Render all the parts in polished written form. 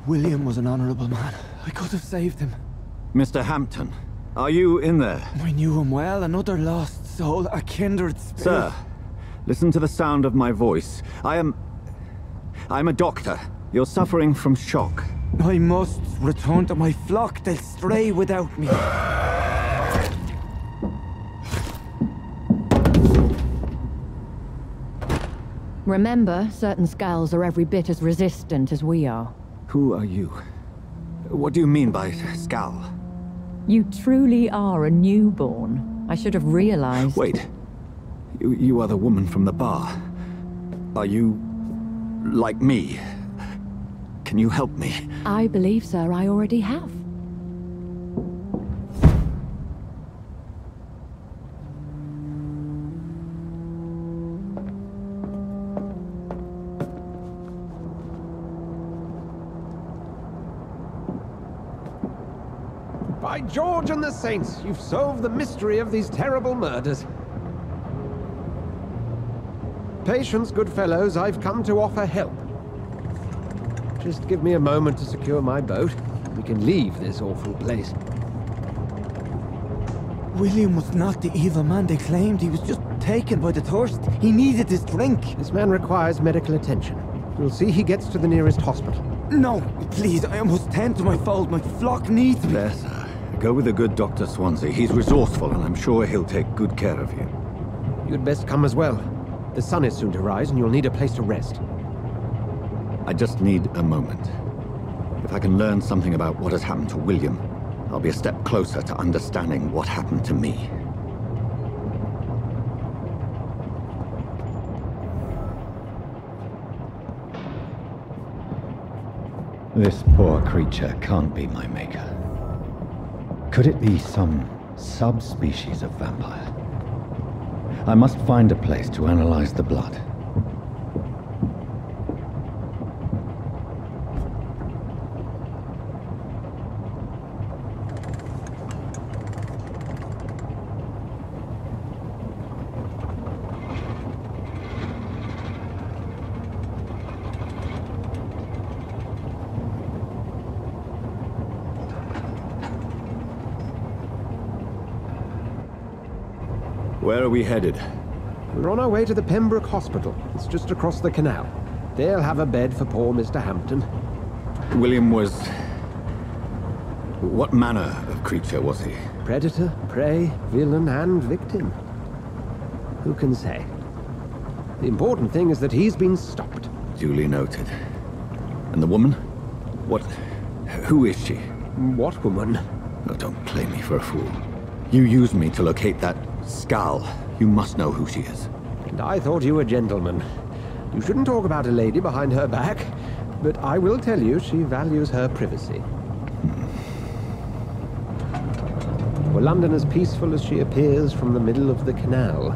William was an honorable man. I could have saved him. Mr. Hampton, are you in there? I knew him well, another lost soul, a kindred spirit. Sir, listen to the sound of my voice. I'm a doctor. You're suffering from shock. I must return to my flock. They'll stray without me. Remember, certain skulls are every bit as resistant as we are. Who are you? What do you mean by Skal? You truly are a newborn. I should have realized. Wait. You are the woman from the bar. Are you... like me? Can you help me? I believe, sir, I already have. By George and the Saints, you've solved the mystery of these terrible murders. Patience, good fellows, I've come to offer help. Just give me a moment to secure my boat. We can leave this awful place. William was not the evil man they claimed. He was just taken by the thirst. He needed this drink. This man requires medical attention. We'll see he gets to the nearest hospital. No, please, I must tend to my fold. My flock needs me. There, sir. Go with the good Dr. Swansea. He's resourceful, and I'm sure he'll take good care of you. You'd best come as well. The sun is soon to rise, and you'll need a place to rest. I just need a moment. If I can learn something about what has happened to William, I'll be a step closer to understanding what happened to me. This poor creature can't be my maker. Could it be some subspecies of vampire? I must find a place to analyze the blood. Where are we headed? We're on our way to the Pembroke Hospital. It's just across the canal. They'll have a bed for poor Mr. Hampton. William was... what manner of creature was he? Predator, prey, villain, and victim. Who can say? The important thing is that he's been stopped. Duly noted. And the woman? What... who is she? What woman? Oh, don't play me for a fool. You used me to locate that Skal. You must know who she is. And I thought you a gentleman. You shouldn't talk about a lady behind her back, but I will tell you she values her privacy. Were London as peaceful as she appears from the middle of the canal?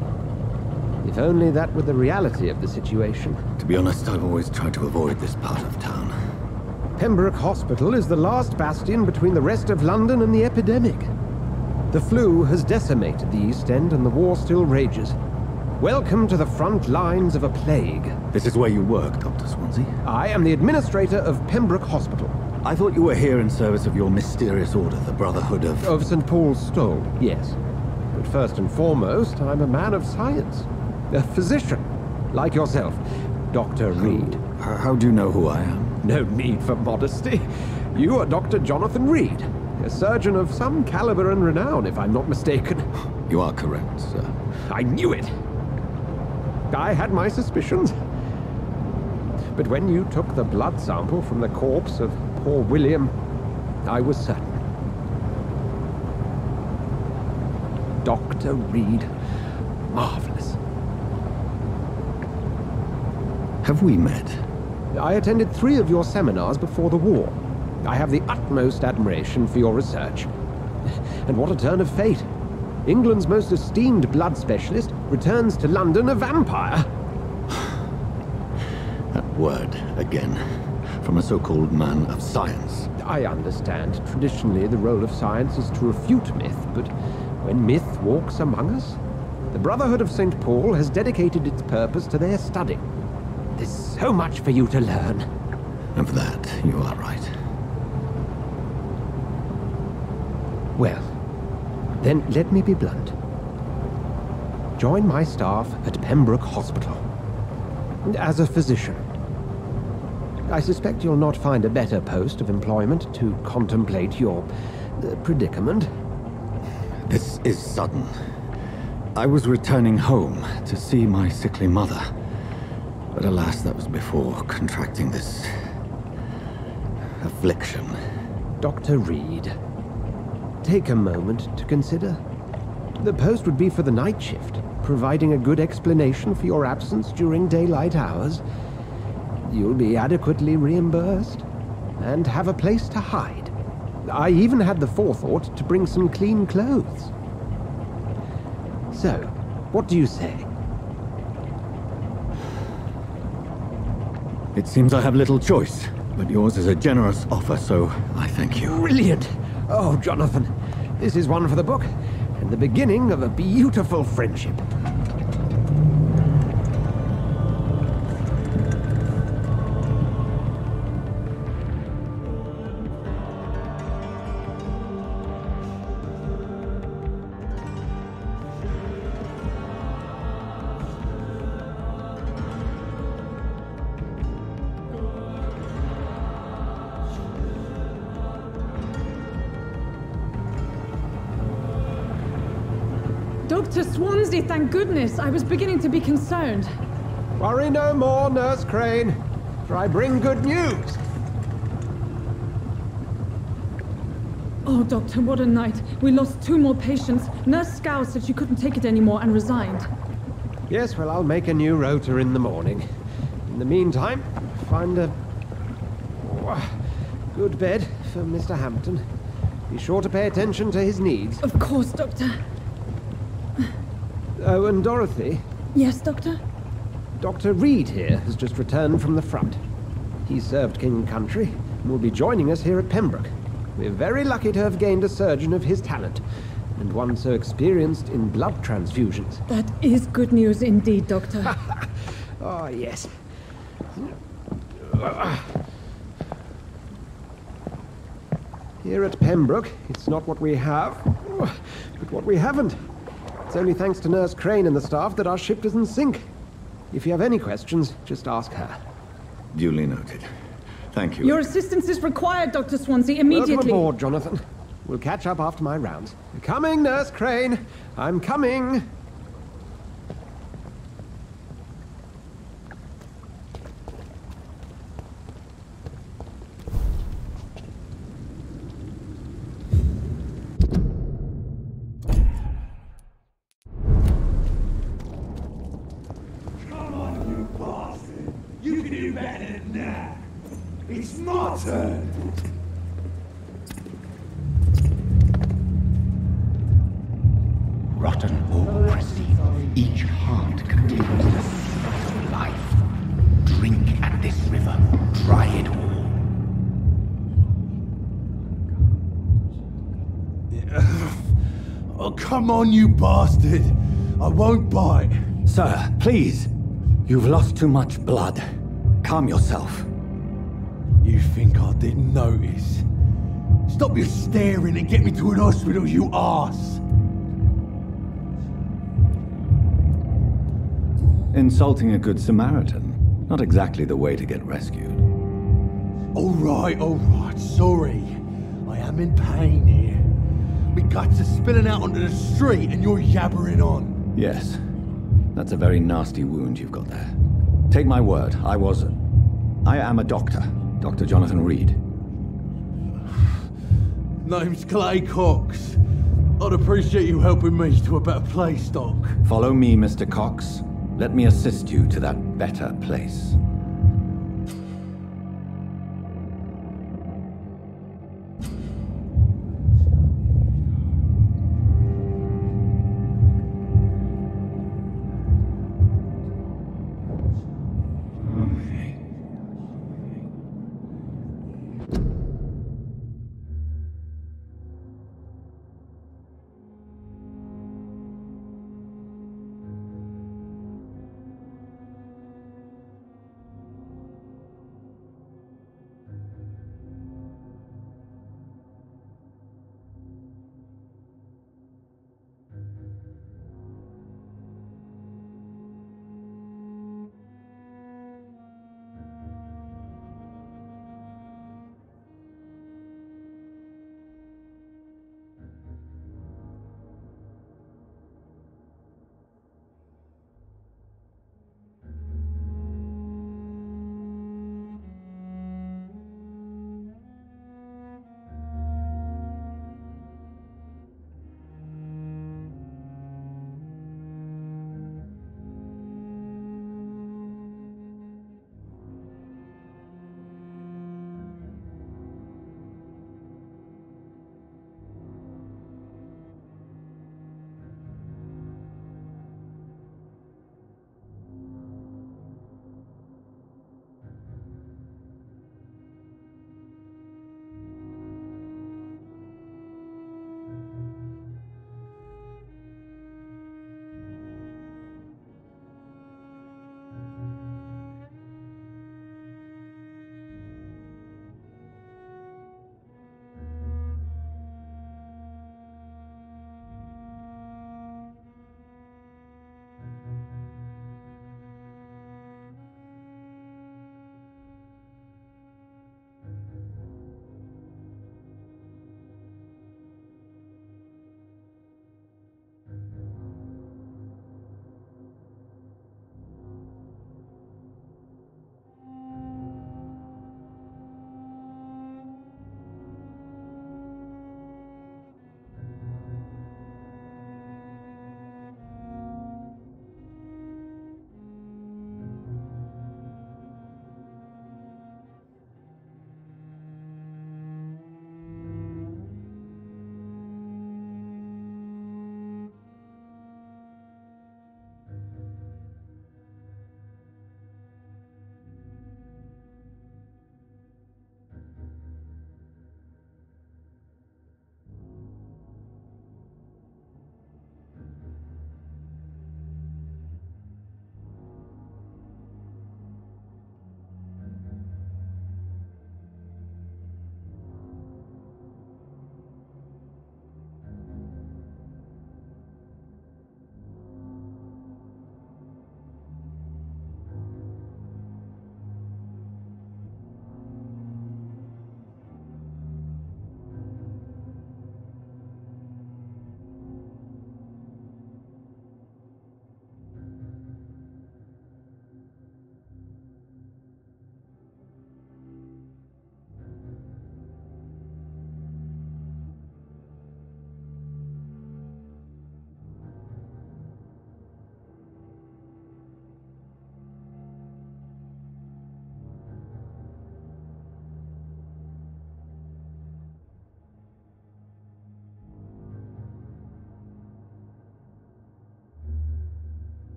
If only that were the reality of the situation. To be honest, I've always tried to avoid this part of town. Pembroke Hospital is the last bastion between the rest of London and the epidemic. The flu has decimated the East End and the war still rages. Welcome to the front lines of a plague. This is where you work, Dr. Swansea? I am the administrator of Pembroke Hospital. I thought you were here in service of your mysterious order, the Brotherhood of... Of St. Paul's Stole, yes. But first and foremost, I'm a man of science. A physician, like yourself, Dr. Reed. How do you know who I am? No need for modesty. You are Dr. Jonathan Reed, a surgeon of some caliber and renown, if I'm not mistaken. You are correct, sir. I knew it! I had my suspicions. But when you took the blood sample from the corpse of poor William, I was certain. Dr. Reed. Marvelous. Have we met? I attended 3 of your seminars before the war. I have the utmost admiration for your research. And what a turn of fate. England's most esteemed blood specialist returns to London a vampire. That word, again. From a so-called man of science. I understand. Traditionally, the role of science is to refute myth, but when myth walks among us, the Brotherhood of St. Paul has dedicated its purpose to their study. There's so much for you to learn. Of that, you are right. Well, then let me be blunt. Join my staff at Pembroke Hospital. As a physician. I suspect you'll not find a better post of employment to contemplate your predicament. This is sudden. I was returning home to see my sickly mother. But alas, that was before contracting this affliction. Dr. Reed, take a moment to consider. The post would be for the night shift, providing a good explanation for your absence during daylight hours. You'll be adequately reimbursed, and have a place to hide. I even had the forethought to bring some clean clothes. So, what do you say? It seems I have little choice, but yours is a generous offer, so I thank you. Brilliant! Oh, Jonathan, this is one for the book, and the beginning of a beautiful friendship. Dr. Swansea, thank goodness. I was beginning to be concerned. Worry no more, Nurse Crane, for I bring good news. Oh, Doctor, what a night. We lost 2 more patients. Nurse Scow said she couldn't take it anymore and resigned. Yes, well, I'll make a new rota in the morning. In the meantime, find a good bed for Mr. Hampton. Be sure to pay attention to his needs. Of course, Doctor. Oh, and Dorothy, Yes, Doctor? Dr. Reed here has just returned from the front. He served King Country and will be joining us here at Pembroke. We're very lucky to have gained a surgeon of his talent, and one so experienced in blood transfusions. That is good news indeed, Doctor. Oh, yes. Here at Pembroke, it's not what we have, but what we haven't. It's only thanks to Nurse Crane and the staff that our ship doesn't sink. If you have any questions, just ask her. Duly noted. Thank you. Your assistance is required, Dr. Swansea, immediately. Welcome aboard, Jonathan. We'll catch up after my rounds. Coming, Nurse Crane. I'm coming. Come on, you bastard. You can do better than that. It's my turn. Rotten ocracy. Each heart contains the secret of life. Drink at this river. Try it all. Oh, come on, you bastard. I won't bite. Sir, please. You've lost too much blood. Calm yourself. You think I didn't notice? Stop your staring and get me to an hospital, you arse. Insulting a good Samaritan. Not exactly the way to get rescued. All right, sorry. I am in pain here. My guts are spilling out onto the street and you're yabbering on. Yes. That's a very nasty wound you've got there. Take my word, I am a doctor. Dr. Jonathan Reed. Name's Clay Cox. I'd appreciate you helping me to a better place, Doc. Follow me, Mr. Cox. Let me assist you to that better place.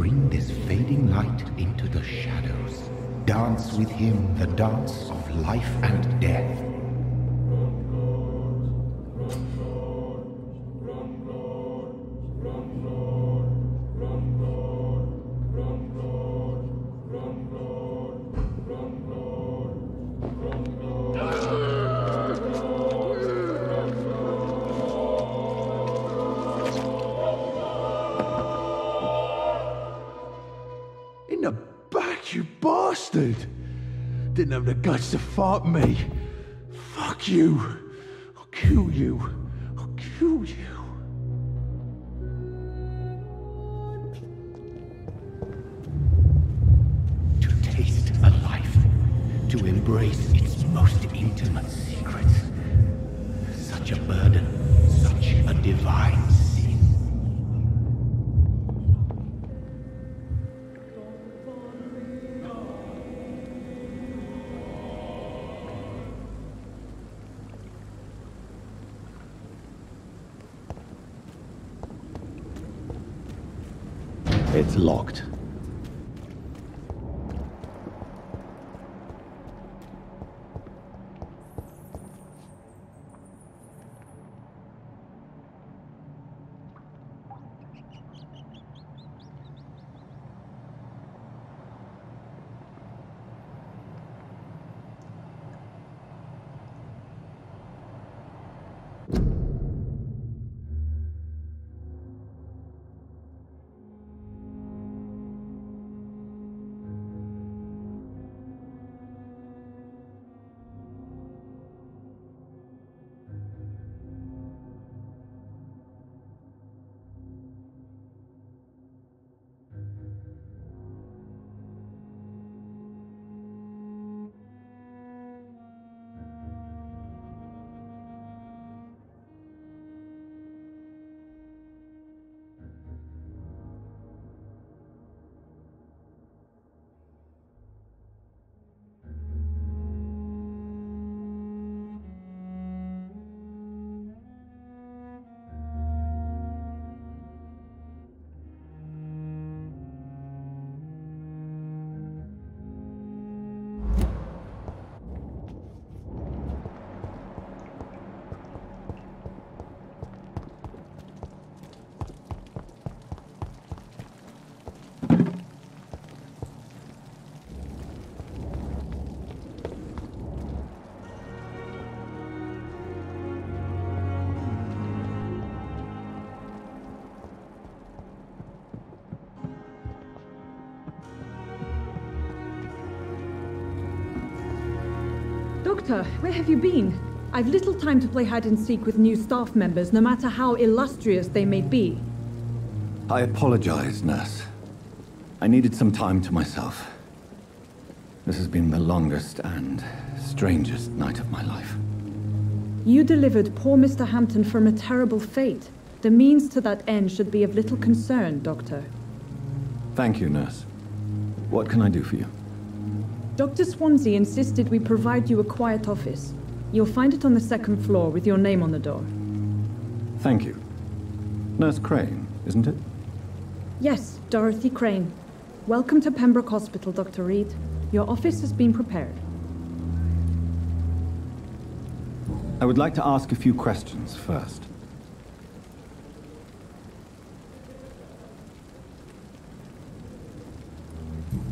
bring this fading light into the shadows. Dance with him the dance of life and death. In the back, you bastard! Didn't have the guts to fight me. Fuck you. I'll kill you. I'll kill you. To taste a life, to embrace its most intimate secrets. Such a burden, such a divine sin. It's locked. Doctor, where have you been? I've little time to play hide and seek with new staff members, no matter how illustrious they may be. I apologize, nurse. I needed some time to myself. This has been the longest and strangest night of my life. You delivered poor Mr. Hampton from a terrible fate. The means to that end should be of little concern, Doctor. Thank you, nurse. What can I do for you? Dr. Swansea insisted we provide you a quiet office. You'll find it on the second floor with your name on the door. Thank you. Nurse Crane, isn't it? Yes, Dorothy Crane. Welcome to Pembroke Hospital, Dr. Reed. Your office has been prepared. I would like to ask a few questions first.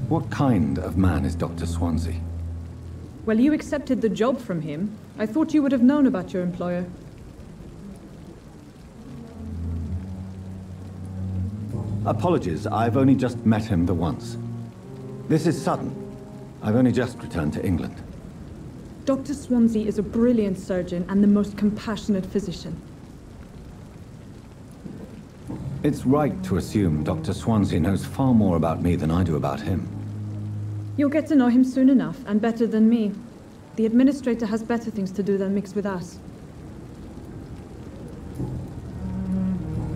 What kind of man is Dr. Swansea? Well, you accepted the job from him. I thought you would have known about your employer. Apologies, I've only just met him the once. This is sudden. I've only just returned to England. Dr. Swansea is a brilliant surgeon and the most compassionate physician. It's right to assume Dr. Swansea knows far more about me than I do about him. You'll get to know him soon enough, and better than me. The administrator has better things to do than mix with us.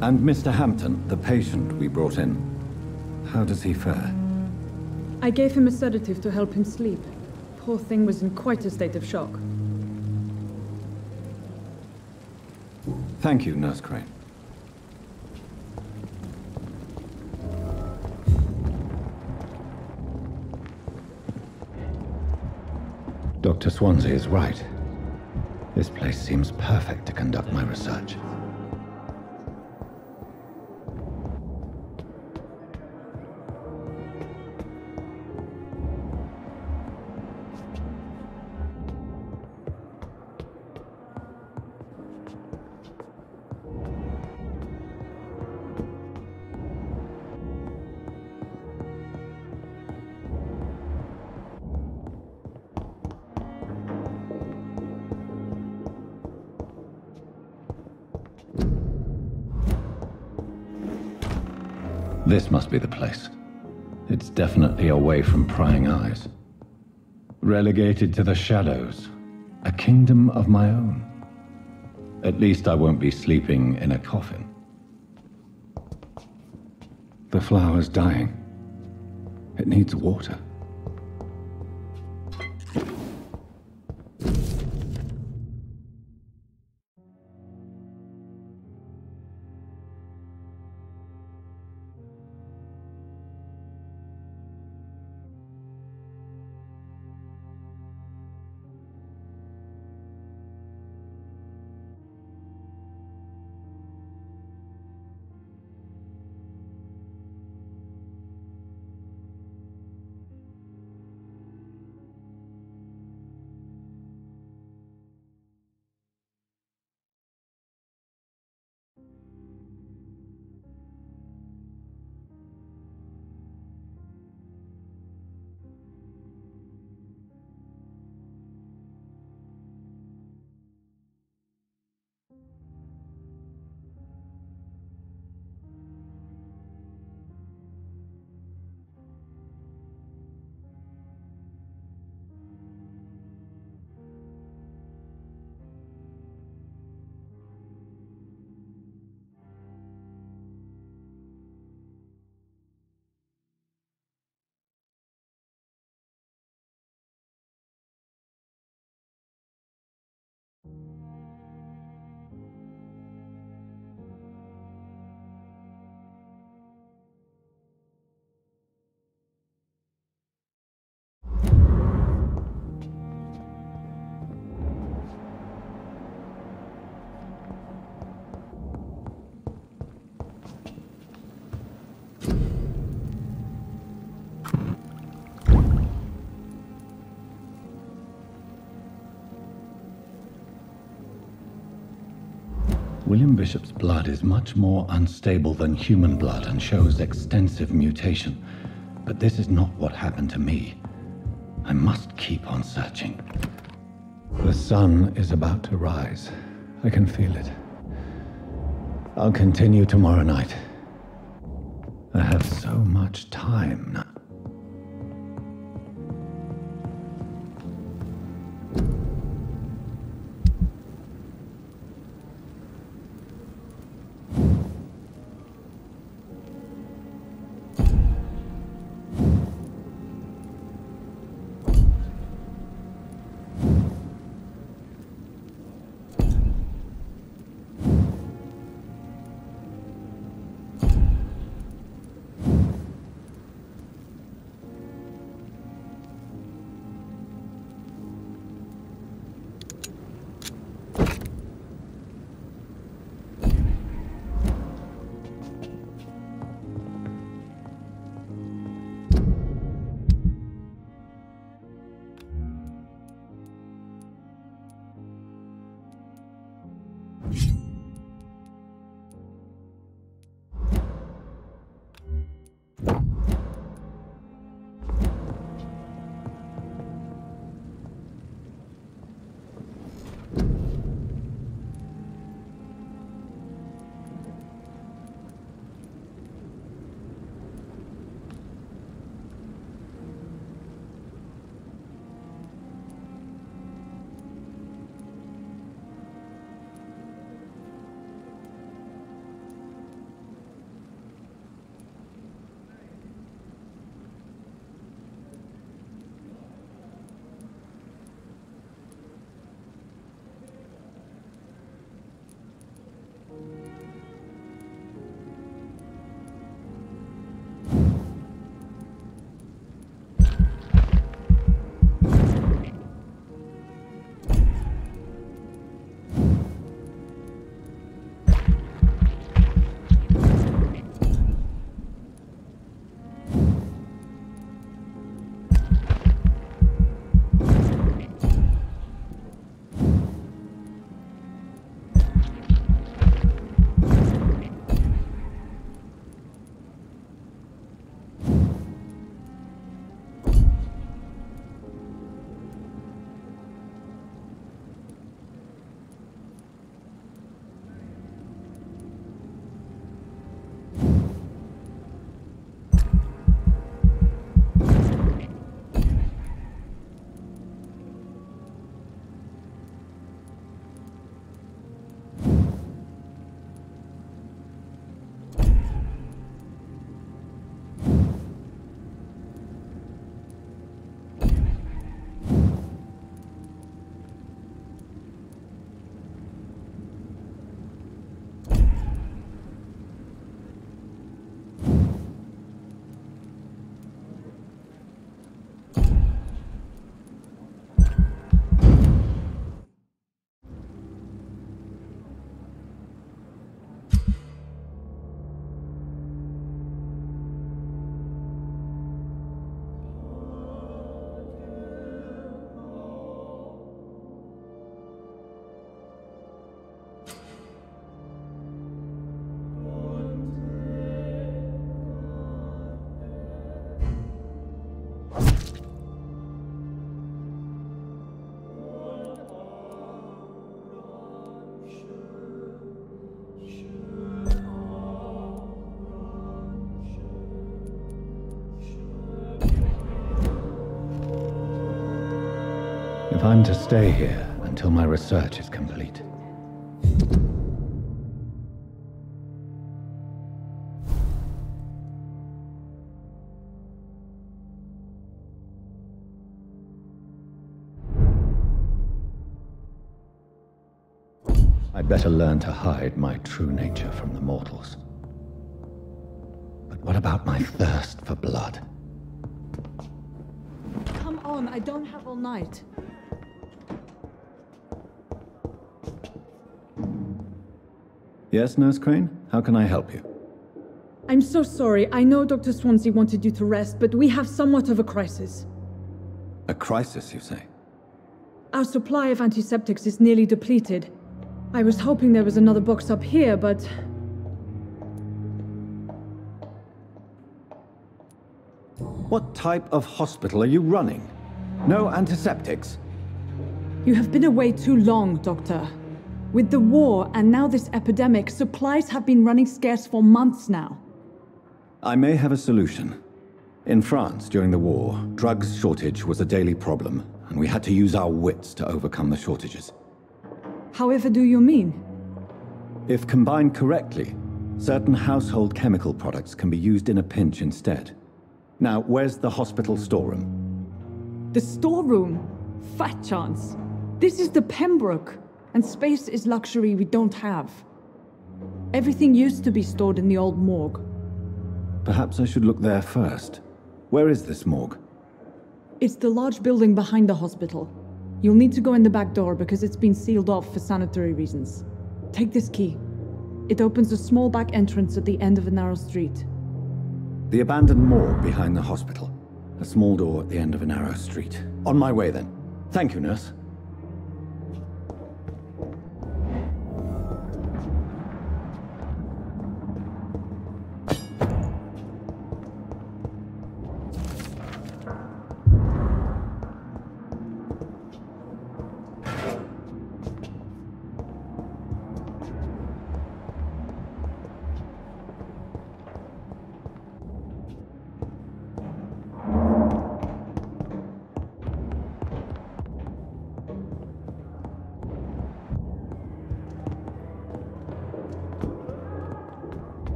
And Mr. Hampton, the patient we brought in, how does he fare? I gave him a sedative to help him sleep. Poor thing was in quite a state of shock. Thank you, Nurse Crane. Dr. Swansea is right. This place seems perfect to conduct my research. This must be the place. It's definitely away from prying eyes. Relegated to the shadows. A kingdom of my own. At least I won't be sleeping in a coffin. The flower's dying. It needs water. William Bishop's blood is much more unstable than human blood and shows extensive mutation. But this is not what happened to me. I must keep on searching. The sun is about to rise. I can feel it. I'll continue tomorrow night. I have so much time now. If I'm to stay here until my research is complete. I'd better learn to hide my true nature from the mortals. But what about my thirst for blood? Come on, I don't have all night. Yes, Nurse Crane? How can I help you? I'm so sorry. I know Dr. Swansea wanted you to rest, but we have somewhat of a crisis. A crisis, you say? Our supply of antiseptics is nearly depleted. I was hoping there was another box up here, but... What type of hospital are you running? No antiseptics? You have been away too long, Doctor. With the war and now this epidemic, supplies have been running scarce for months now. I may have a solution. In France, during the war, drugs shortage was a daily problem, and we had to use our wits to overcome the shortages. However do you mean? If combined correctly, certain household chemical products can be used in a pinch instead. Now, where's the hospital storeroom? The storeroom? Fat chance. This is the Pembroke, and space is luxury we don't have. Everything used to be stored in the old morgue. Perhaps I should look there first. Where is this morgue? It's the large building behind the hospital. You'll need to go in the back door because it's been sealed off for sanitary reasons. Take this key. It opens a small back entrance at the end of a narrow street. The abandoned morgue behind the hospital. A small door at the end of a narrow street. On my way then. Thank you, nurse.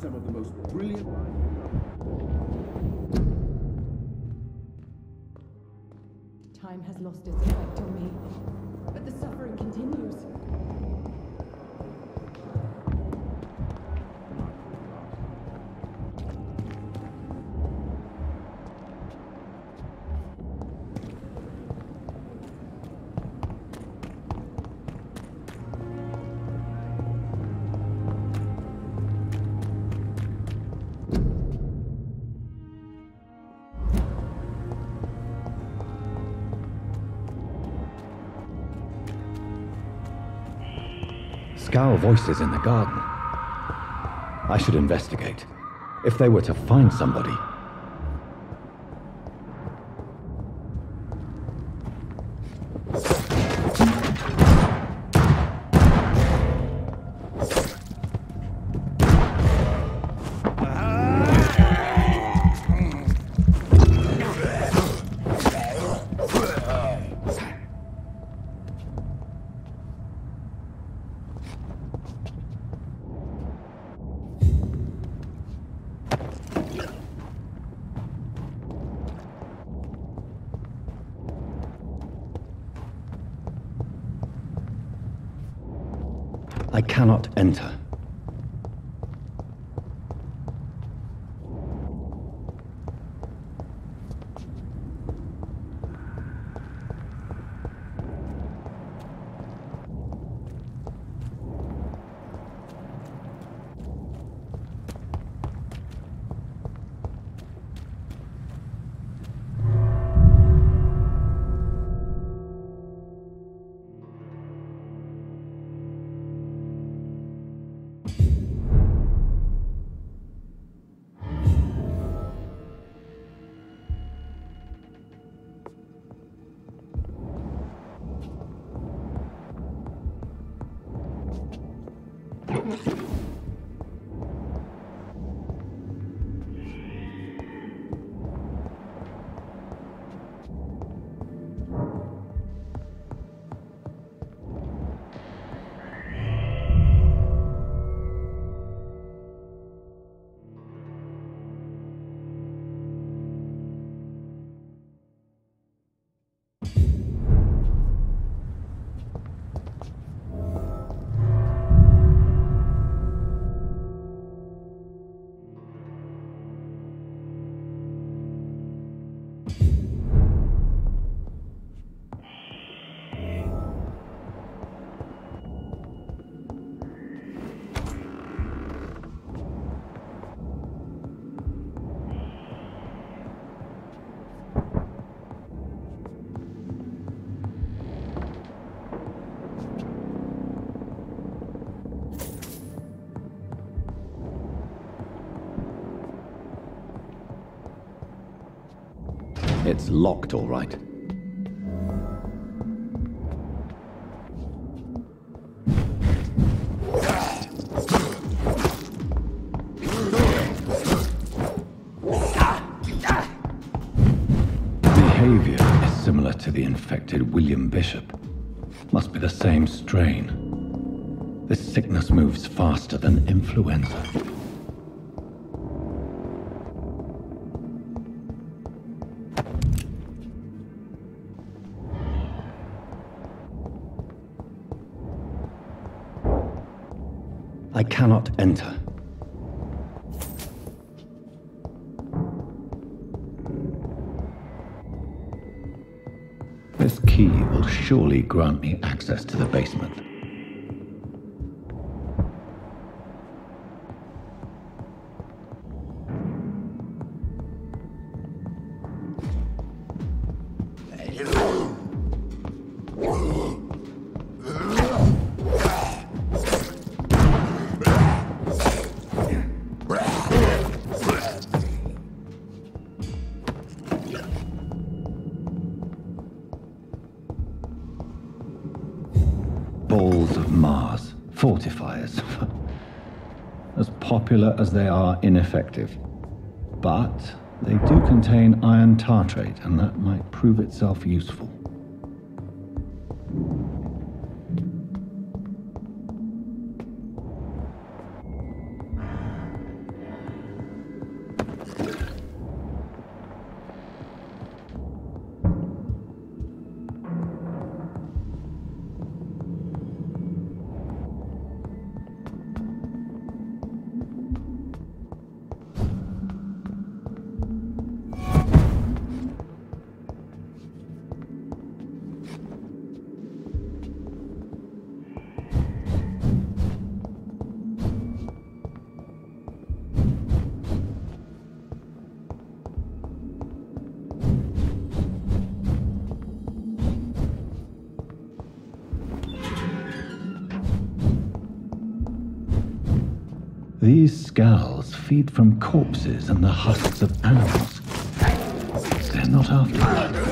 Some of the most brilliant... Time has lost its effect on me, but the suffering continues. Scowl voices in the garden. I should investigate. If they were to find somebody. I cannot enter. It's locked, all right. Behavior is similar to the infected William Bishop. Must be the same strain. This sickness moves faster than influenza. I cannot enter. This key will surely grant me access to the basement. Balls of Mars, fortifiers. As popular as they are ineffective. But they do contain iron tartrate, and that might prove itself useful. These skulls feed from corpses and the husks of animals. They're not after blood.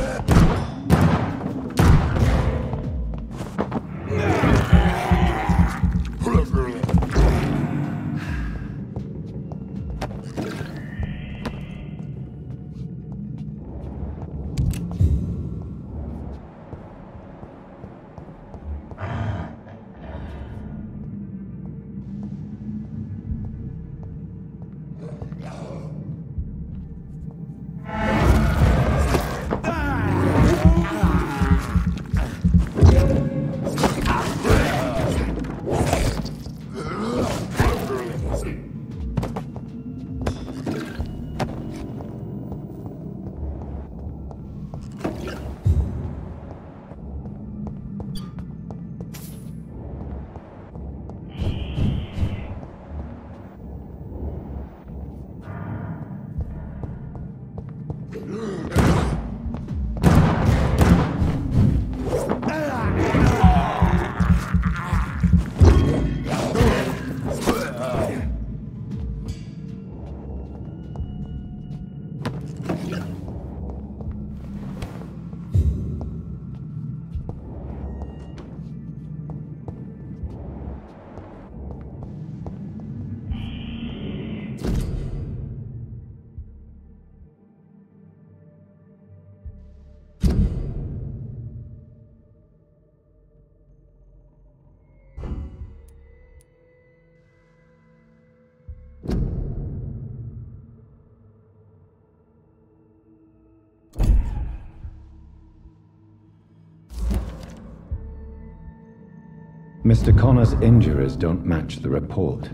Mr. Connor's injuries don't match the report.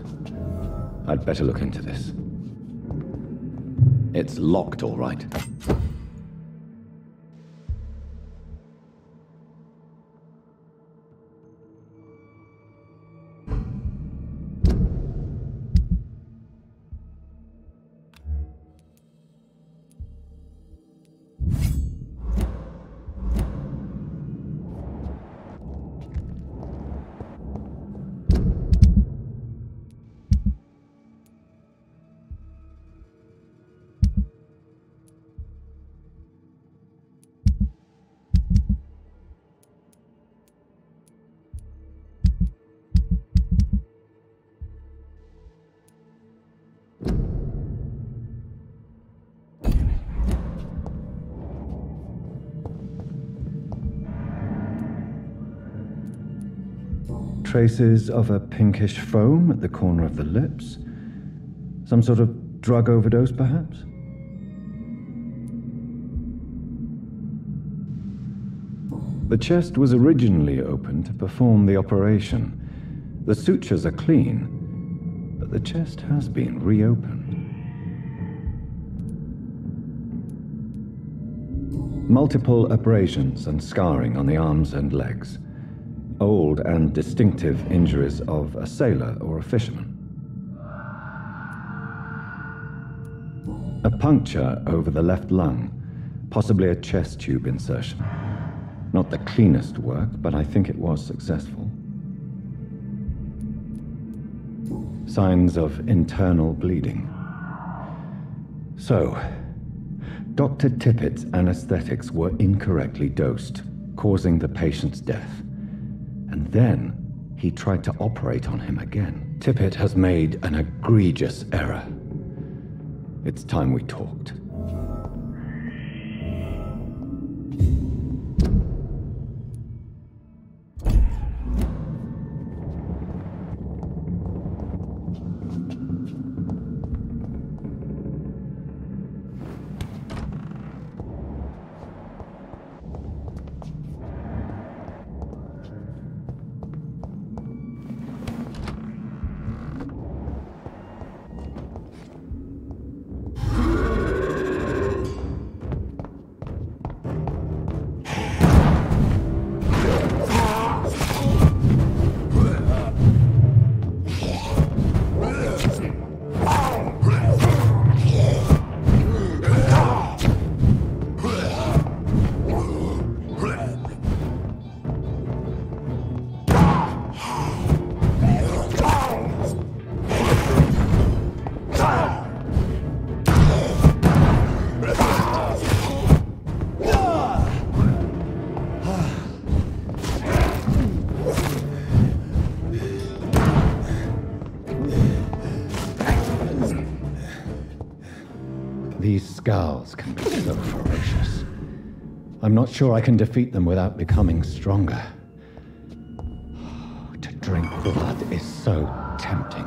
I'd better look into this. It's locked, all right. Traces of a pinkish foam at the corner of the lips. Some sort of drug overdose, perhaps? The chest was originally opened to perform the operation. The sutures are clean, but the chest has been reopened. Multiple abrasions and scarring on the arms and legs. Old and distinctive injuries of a sailor or a fisherman. A puncture over the left lung, possibly a chest tube insertion. Not the cleanest work, but I think it was successful. Signs of internal bleeding. So, Dr. Tippett's anesthetics were incorrectly dosed, causing the patient's death. And then, he tried to operate on him again. Tippett has made an egregious error. It's time we talked. These scowls can be so ferocious. I'm not sure I can defeat them without becoming stronger. To drink blood is so tempting.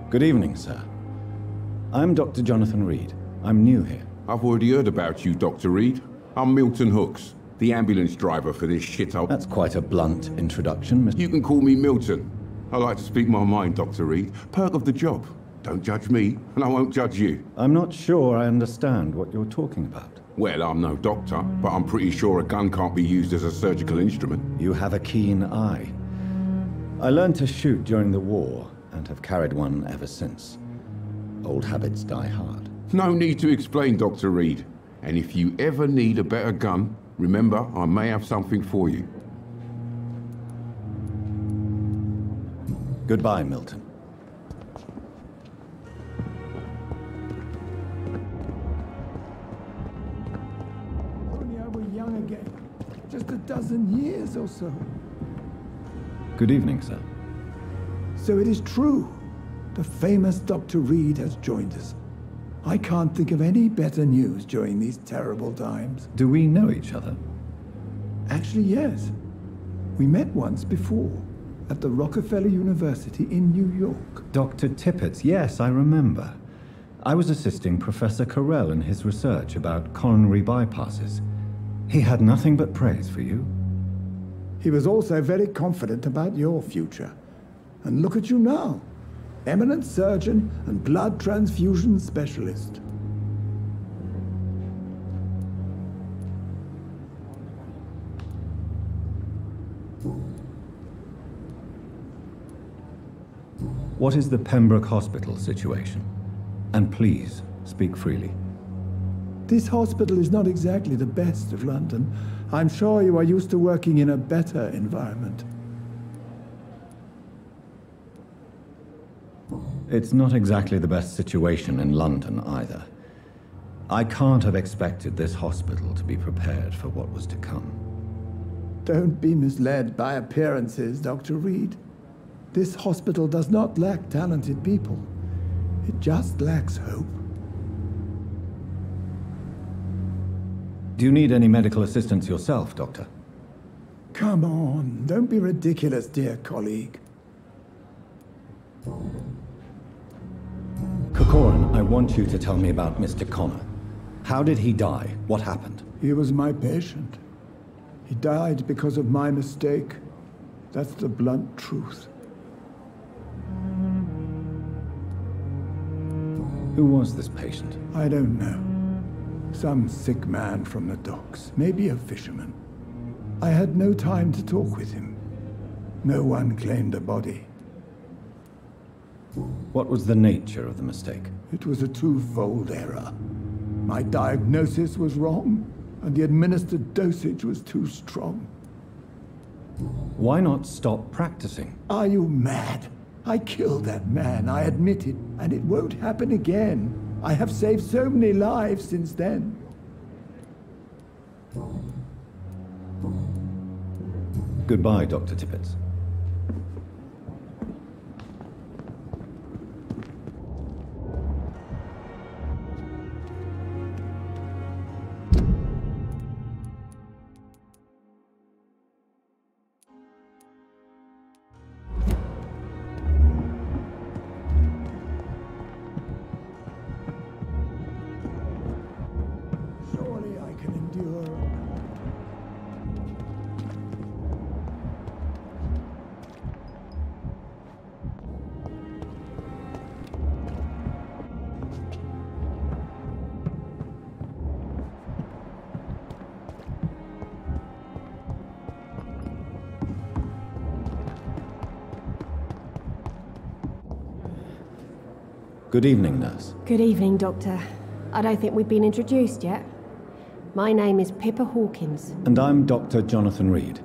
Good evening, sir. I'm Dr. Jonathan Reed. I'm new here. I've already heard about you, Dr. Reed. I'm Milton Hooks, the ambulance driver for this shithole. That's quite a blunt introduction, Mr. You can call me Milton. I like to speak my mind, Dr. Reed. Perk of the job. Don't judge me, and I won't judge you. I'm not sure I understand what you're talking about. Well, I'm no doctor, but I'm pretty sure a gun can't be used as a surgical instrument. You have a keen eye. I learned to shoot during the war, and have carried one ever since. Old habits die hard. No need to explain, Dr. Reed. And if you ever need a better gun, remember, I may have something for you. Goodbye, Milton. Only I were young again. Just a dozen years or so. Good evening, sir. So it is true. The famous Dr. Reed has joined us. I can't think of any better news during these terrible times. Do we know each other? Actually, yes. We met once before, at the Rockefeller University in New York. Dr. Tippett, yes, I remember. I was assisting Professor Carell in his research about coronary bypasses. He had nothing but praise for you. He was also very confident about your future. And look at you now. Eminent surgeon and blood transfusion specialist. What is the Pembroke Hospital situation? And please, speak freely. This hospital is not exactly the best of London. I'm sure you are used to working in a better environment. It's not exactly the best situation in London either. I can't have expected this hospital to be prepared for what was to come. Don't be misled by appearances, Dr. Reed. This hospital does not lack talented people. It just lacks hope. Do you need any medical assistance yourself, Doctor? Come on, don't be ridiculous, dear colleague. Corcoran, I want you to tell me about Mr. Connor. How did he die? What happened? He was my patient. He died because of my mistake. That's the blunt truth. Who was this patient? I don't know. Some sick man from the docks, maybe a fisherman. I had no time to talk with him. No one claimed a body. What was the nature of the mistake? It was a twofold error. My diagnosis was wrong, and the administered dosage was too strong. Why not stop practicing? Are you mad? I killed that man, I admit it, and it won't happen again. I have saved so many lives since then. Goodbye, Dr. Tippett. Surely I can endure. Good evening, nurse. Good evening, Doctor. I don't think we've been introduced yet. My name is Pippa Hawkins. And I'm Dr. Jonathan Reed.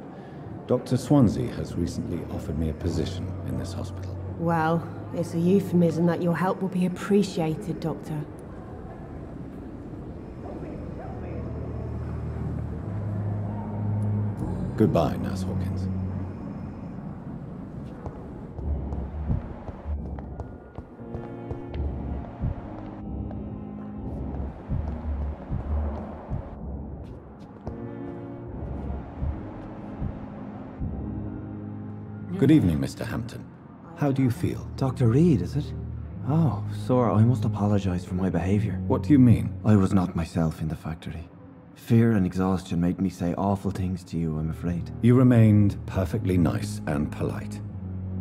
Dr. Swansea has recently offered me a position in this hospital. Well, it's a euphemism that your help will be appreciated, Doctor. Goodbye, Nurse Hawkins. Good evening, Mr. Hampton. How do you feel? Dr. Reed, is it? Oh, sir, I must apologize for my behavior. What do you mean? I was not myself in the factory. Fear and exhaustion made me say awful things to you, I'm afraid. You remained perfectly nice and polite.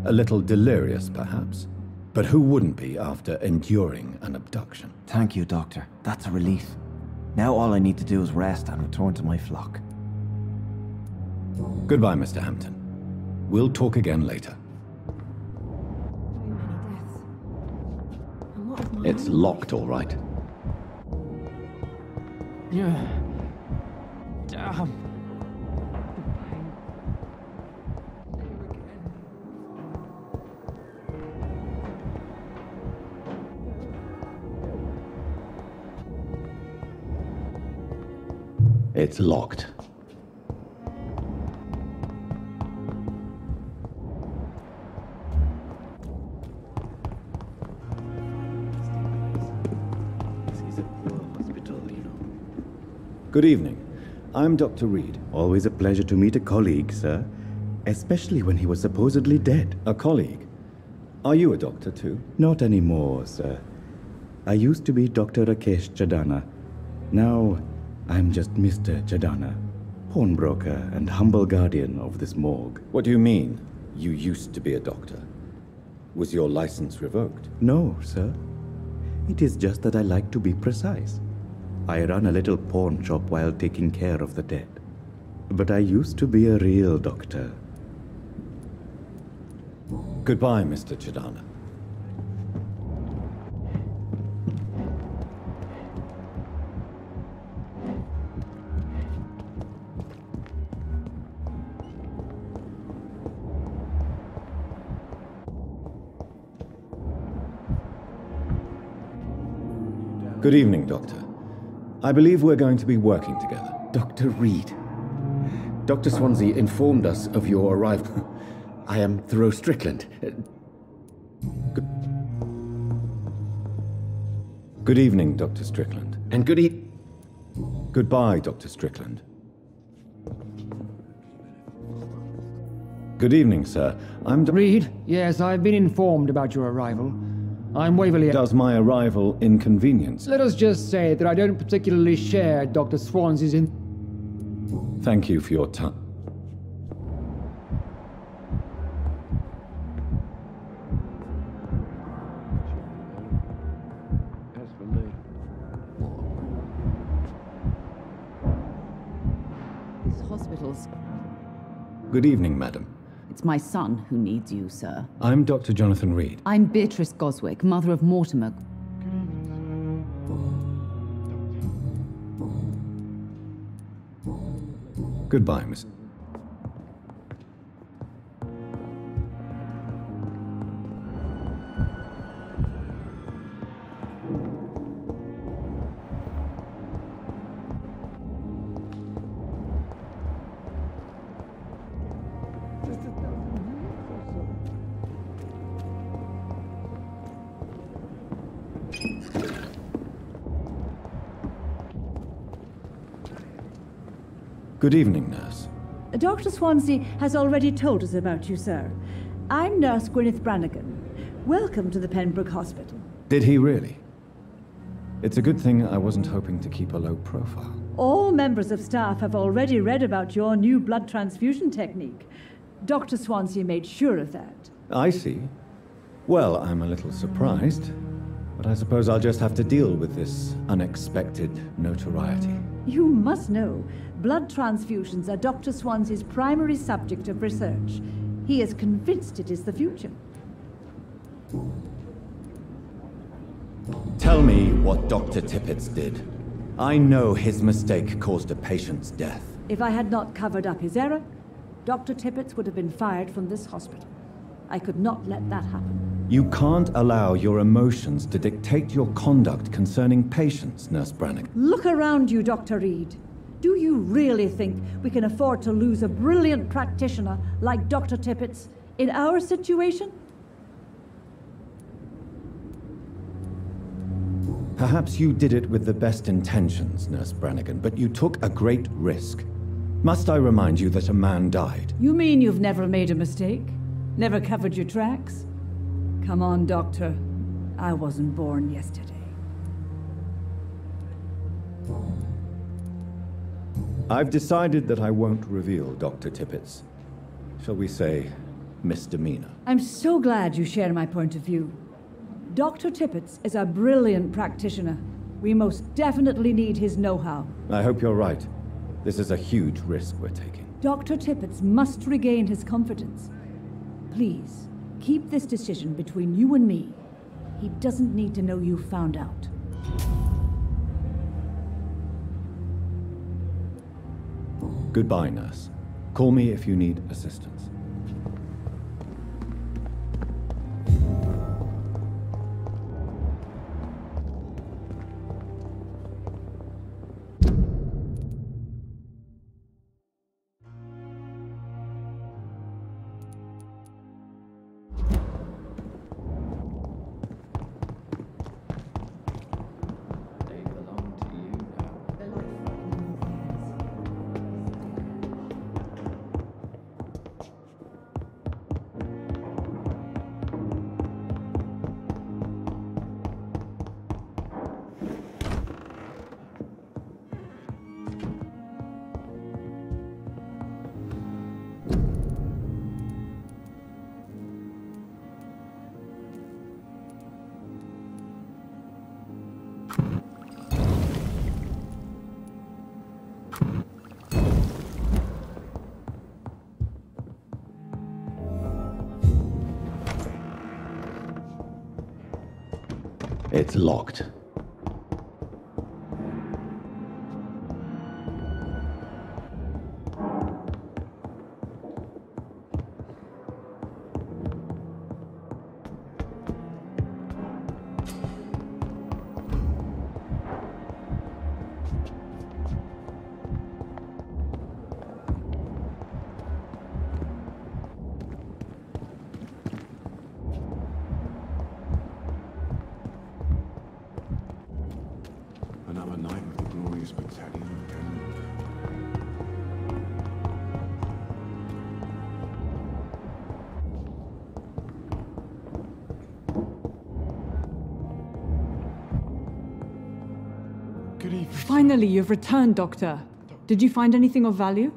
A little delirious, perhaps. But who wouldn't be after enduring an abduction? Thank you, Doctor. That's a relief. Now all I need to do is rest and return to my flock. Goodbye, Mr. Hampton. We'll talk again later. It's locked, all right. Yeah. Damn. It's locked. Good evening. I'm Dr. Reed. Always a pleasure to meet a colleague, sir. Especially when he was supposedly dead. A colleague? Are you a doctor too? Not anymore, sir. I used to be Dr. Rakesh Chadana. Now, I'm just Mr. Chadana, pawnbroker and humble guardian of this morgue. What do you mean, you used to be a doctor? Was your license revoked? No, sir. It is just that I like to be precise. I run a little pawn shop while taking care of the dead. But I used to be a real doctor. Goodbye, Mr. Chadana. Good evening, Doctor. I believe we're going to be working together. Dr. Reed. Dr. Swansea informed us of your arrival. I am Thoreau Strickland. Good evening, Dr. Strickland. And Goodbye, Dr. Strickland. Good evening, sir. I'm Reed? Yes, I've been informed about your arrival. I'm Waverley. Does my arrival inconvenience? Let us just say that I don't particularly share Dr. Swansea's Thank you for your time. These hospitals. Good evening, madam. It's my son who needs you, sir. I'm Dr. Jonathan Reed. I'm Beatrice Goswick, mother of Mortimer. Goodbye, Miss. Good evening, nurse. Dr. Swansea has already told us about you, sir. I'm Nurse Gwyneth Brannigan. Welcome to the Pembroke Hospital. Did he really? It's a good thing I wasn't hoping to keep a low profile. All members of staff have already read about your new blood transfusion technique. Dr. Swansea made sure of that. I see. Well, I'm a little surprised, but I suppose I'll just have to deal with this unexpected notoriety. You must know, blood transfusions are Dr. Swansea's primary subject of research. He is convinced it is the future. Tell me what Dr. Tippett did. I know his mistake caused a patient's death. If I had not covered up his error, Dr. Tippett would have been fired from this hospital. I could not let that happen. You can't allow your emotions to dictate your conduct concerning patients, Nurse Brannigan. Look around you, Dr. Reed. Do you really think we can afford to lose a brilliant practitioner like Dr. Tippett's in our situation? Perhaps you did it with the best intentions, Nurse Brannigan, but you took a great risk. Must I remind you that a man died? You mean you've never made a mistake? Never covered your tracks? Come on, Doctor. I wasn't born yesterday. I've decided that I won't reveal Dr. Tippett's, shall we say, misdemeanor. I'm so glad you share my point of view. Dr. Tippett is a brilliant practitioner. We most definitely need his know-how. I hope you're right. This is a huge risk we're taking. Dr. Tippett must regain his confidence. Please, keep this decision between you and me. He doesn't need to know you found out. Goodbye, nurse. Call me if you need assistance. It's locked. Another night with the glorious battalion of Denmark. Good evening. Finally, you've returned, Doctor. Did you find anything of value?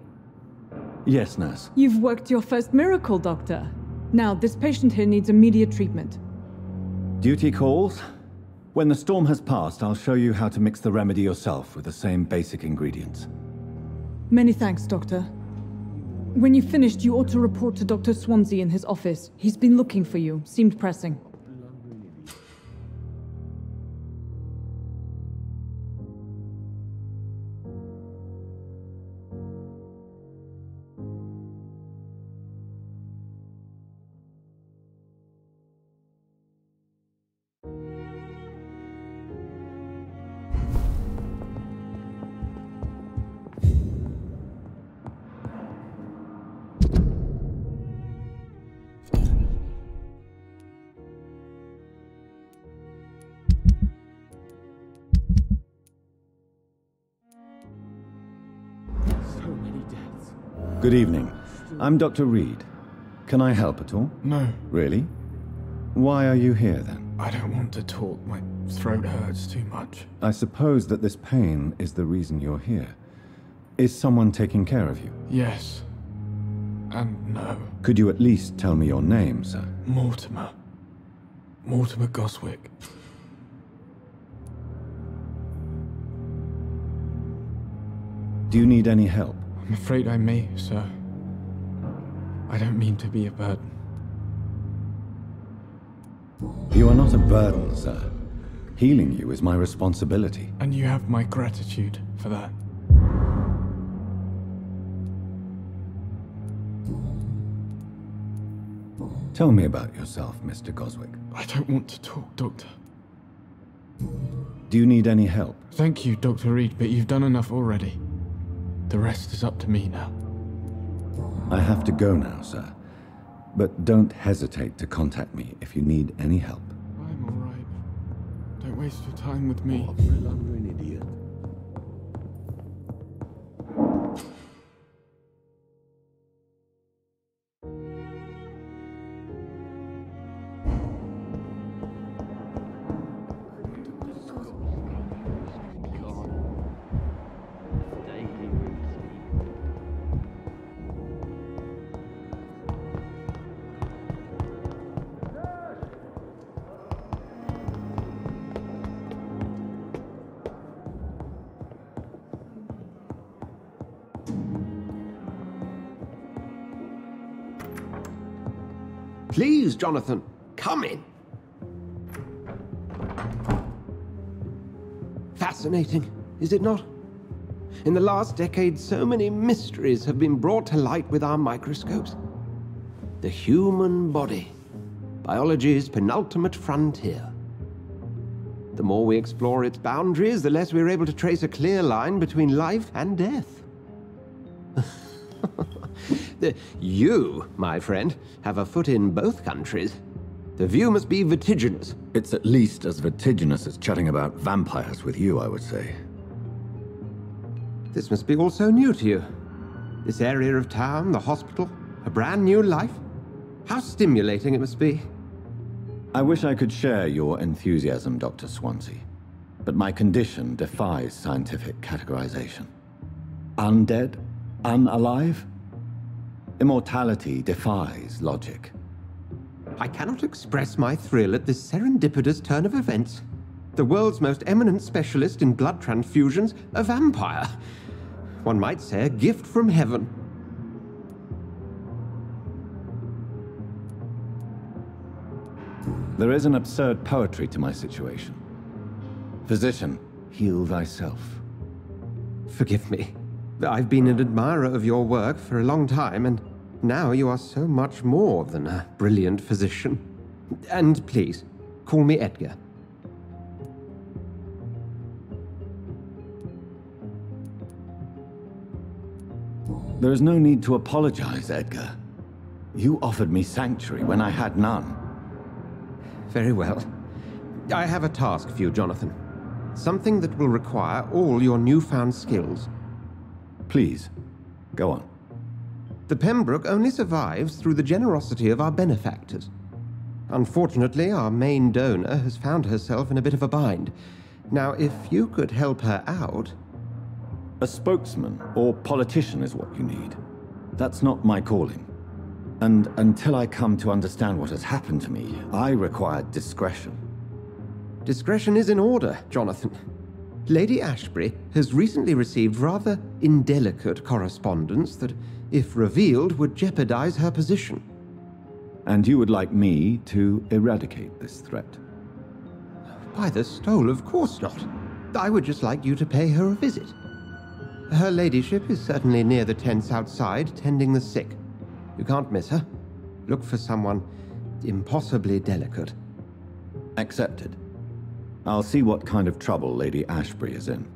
Yes, nurse. You've worked your first miracle, Doctor. Now, this patient here needs immediate treatment. Duty calls. When the storm has passed, I'll show you how to mix the remedy yourself with the same basic ingredients. Many thanks, Doctor. When you've finished, you ought to report to Dr. Swansea in his office. He's been looking for you. Seemed pressing. Good evening. I'm Dr. Reed. Can I help at all? No. Really? Why are you here then? I don't want to talk. My throat hurts too much. I suppose that this pain is the reason you're here. Is someone taking care of you? Yes. And no. Could you at least tell me your name, sir? Mortimer. Mortimer Goswick. Do you need any help? I'm afraid I may, sir. I don't mean to be a burden. You are not a burden, sir. Healing you is my responsibility. And you have my gratitude for that. Tell me about yourself, Mr. Goswick. I don't want to talk, Doctor. Do you need any help? Thank you, Dr. Reed, but you've done enough already. The rest is up to me now. I have to go now, sir. But don't hesitate to contact me if you need any help. I'm all right. Don't waste your time with me. You're an idiot. Please, Jonathan, come in. Fascinating, is it not? In the last decade, so many mysteries have been brought to light with our microscopes. The human body, biology's penultimate frontier. The more we explore its boundaries, the less we're able to trace a clear line between life and death. You, my friend, have a foot in both countries. The view must be vertiginous. It's at least as vertiginous as chatting about vampires with you, I would say. This must be all so new to you. This area of town, the hospital, a brand new life. How stimulating it must be. I wish I could share your enthusiasm, Dr. Swansea, but my condition defies scientific categorization. Undead? Unalive? Immortality defies logic. I cannot express my thrill at this serendipitous turn of events. The world's most eminent specialist in blood transfusions, a vampire. One might say a gift from heaven. There is an absurd poetry to my situation. Physician, heal thyself. Forgive me. I've been an admirer of your work for a long time, and now you are so much more than a brilliant physician. And please, call me Edgar. There is no need to apologize, Edgar. You offered me sanctuary when I had none. Very well. I have a task for you, Jonathan. Something that will require all your newfound skills. Please, go on. The Pembroke only survives through the generosity of our benefactors. Unfortunately, our main donor has found herself in a bit of a bind. Now, if you could help her out... A spokesman or politician is what you need. That's not my calling. And until I come to understand what has happened to me, I require discretion. Discretion is in order, Jonathan. Lady Ashbury has recently received rather indelicate correspondence that, if revealed, would jeopardize her position. And you would like me to eradicate this threat? By the stole, of course not. I would just like you to pay her a visit. Her ladyship is certainly near the tents outside, tending the sick. You can't miss her. Look for someone impossibly delicate. Accepted. I'll see what kind of trouble Lady Ashbury is in.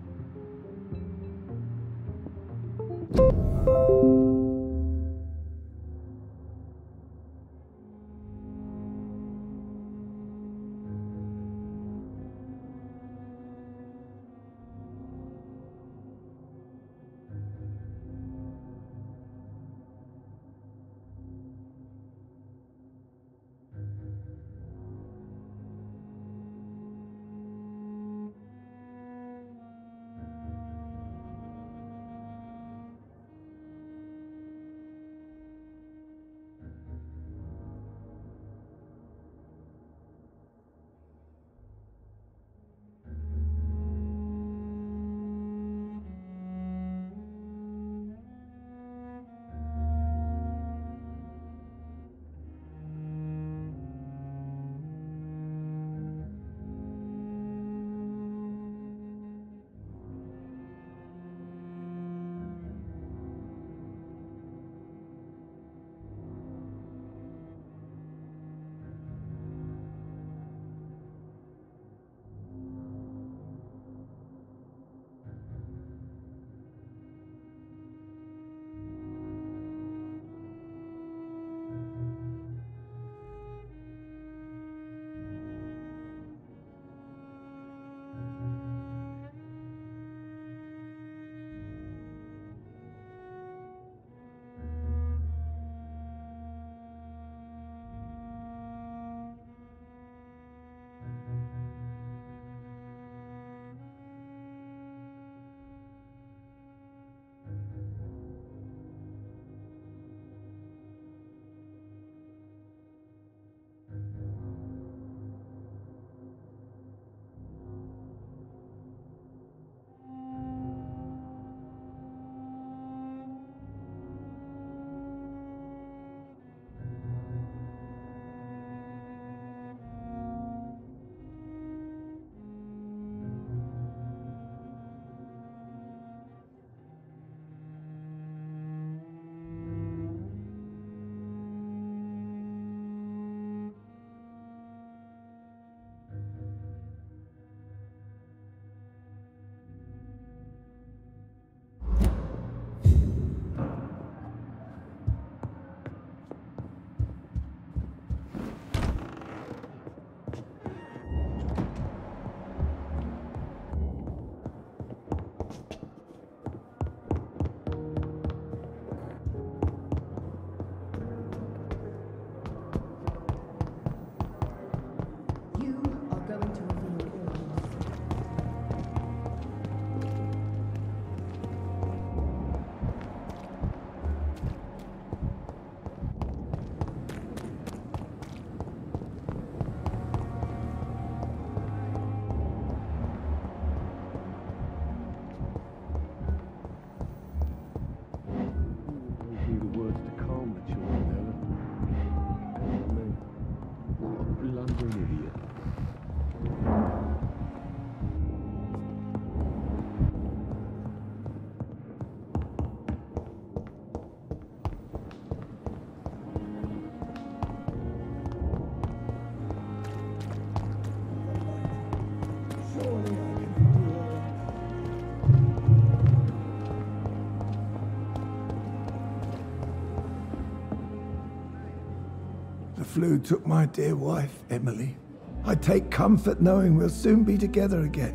The flu took my dear wife, Emily. I take comfort knowing we'll soon be together again.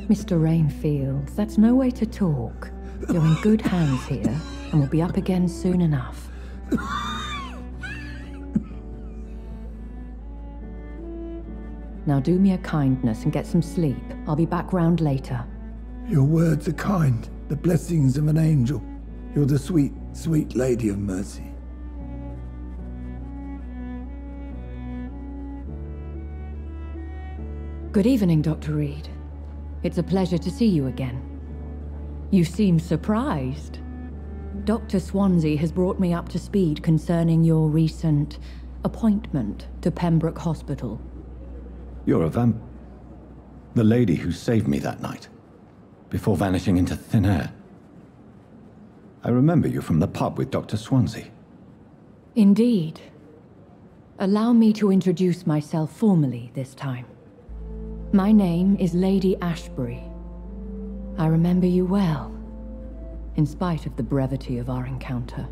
Mr. Rainfield, that's no way to talk. You're in good hands here, and we'll be up again soon enough. Now do me a kindness and get some sleep. I'll be back round later. Your words are kind, the blessings of an angel. You're the sweet, sweet Lady of Mercy. Good evening, Dr. Reed. It's a pleasure to see you again. You seem surprised. Dr. Swansea has brought me up to speed concerning your recent appointment to Pembroke Hospital. You're a the lady who saved me that night, before vanishing into thin air. I remember you from the pub with Dr. Swansea. Indeed. Allow me to introduce myself formally this time. My name is Lady Ashbury. I remember you well, in spite of the brevity of our encounter.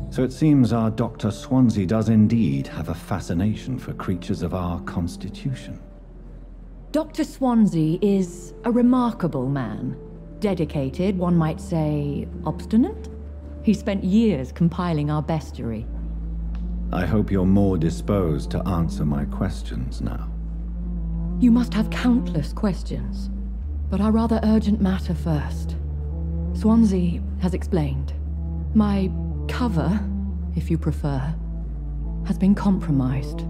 So it seems our Dr. Swansea does indeed have a fascination for creatures of our constitution. Dr. Swansea is a remarkable man. Dedicated, one might say, obstinate? He spent years compiling our bestiary. I hope you're more disposed to answer my questions now. You must have countless questions, but our rather urgent matter first. Swansea has explained. My cover, if you prefer, has been compromised.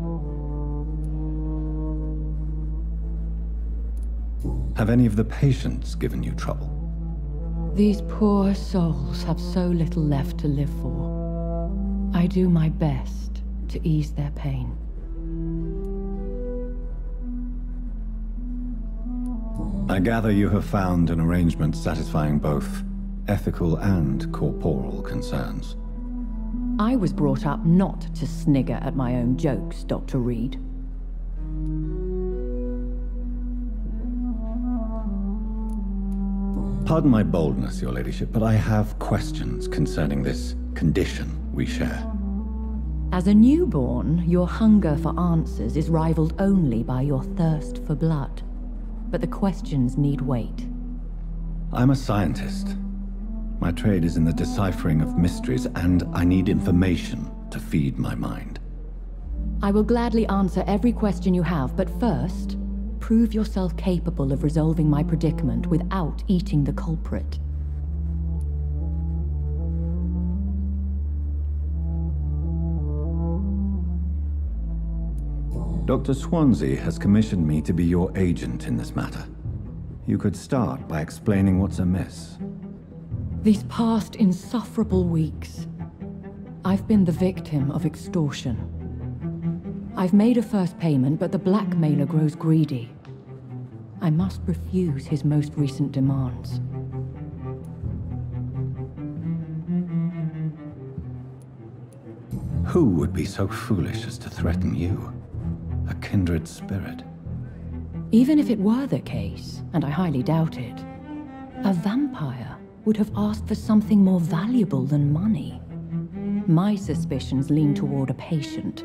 Have any of the patients given you trouble? These poor souls have so little left to live for. I do my best to ease their pain. I gather you have found an arrangement satisfying both ethical and corporal concerns. I was brought up not to snigger at my own jokes, Dr. Reed. Pardon my boldness, Your Ladyship, but I have questions concerning this condition we share. As a newborn, your hunger for answers is rivaled only by your thirst for blood. But the questions need wait. I'm a scientist. My trade is in the deciphering of mysteries, and I need information to feed my mind. I will gladly answer every question you have, but first, prove yourself capable of resolving my predicament without eating the culprit. Dr. Swansea has commissioned me to be your agent in this matter. You could start by explaining what's amiss. These past insufferable weeks, I've been the victim of extortion. I've made a first payment, but the blackmailer grows greedy. I must refuse his most recent demands. Who would be so foolish as to threaten you? A kindred spirit. Even if it were the case, and I highly doubt it, a vampire would have asked for something more valuable than money. My suspicions lean toward a patient,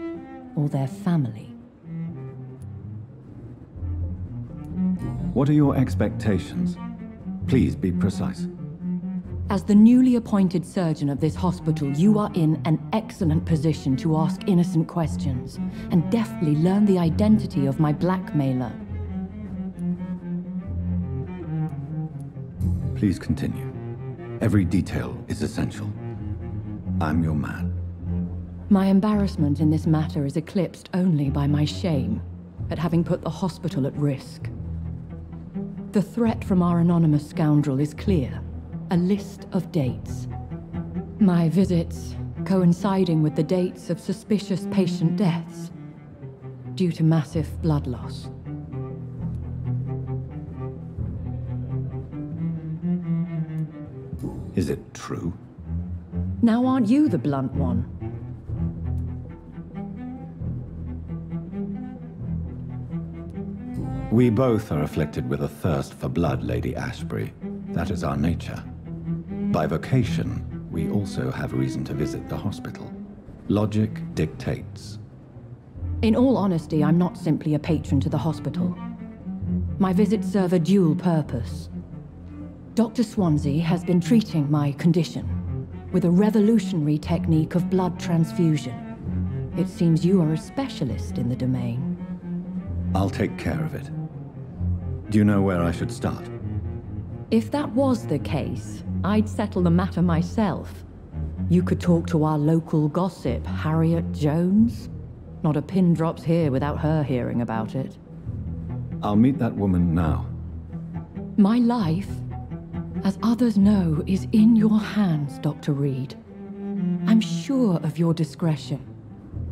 or their family. What are your expectations? Please be precise. As the newly appointed surgeon of this hospital, you are in an excellent position to ask innocent questions, and deftly learn the identity of my blackmailer. Please continue. Every detail is essential. I'm your man. My embarrassment in this matter is eclipsed only by my shame at having put the hospital at risk. The threat from our anonymous scoundrel is clear. A list of dates. My visits coinciding with the dates of suspicious patient deaths due to massive blood loss. Is it true? Now aren't you the blunt one? We both are afflicted with a thirst for blood, Lady Ashbury. That is our nature. By vocation, we also have reason to visit the hospital. Logic dictates. In all honesty, I'm not simply a patron to the hospital. My visits serve a dual purpose. Dr. Swansea has been treating my condition with a revolutionary technique of blood transfusion. It seems you are a specialist in the domain. I'll take care of it. Do you know where I should start? If that was the case, I'd settle the matter myself. You could talk to our local gossip, Harriet Jones. Not a pin drops here without her hearing about it. I'll meet that woman now. My life, as others know, is in your hands, Dr. Reed. I'm sure of your discretion,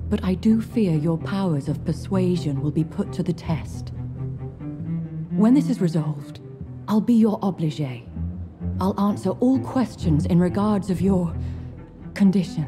but I do fear your powers of persuasion will be put to the test. When this is resolved, I'll be your obligé. I'll answer all questions in regards of your condition.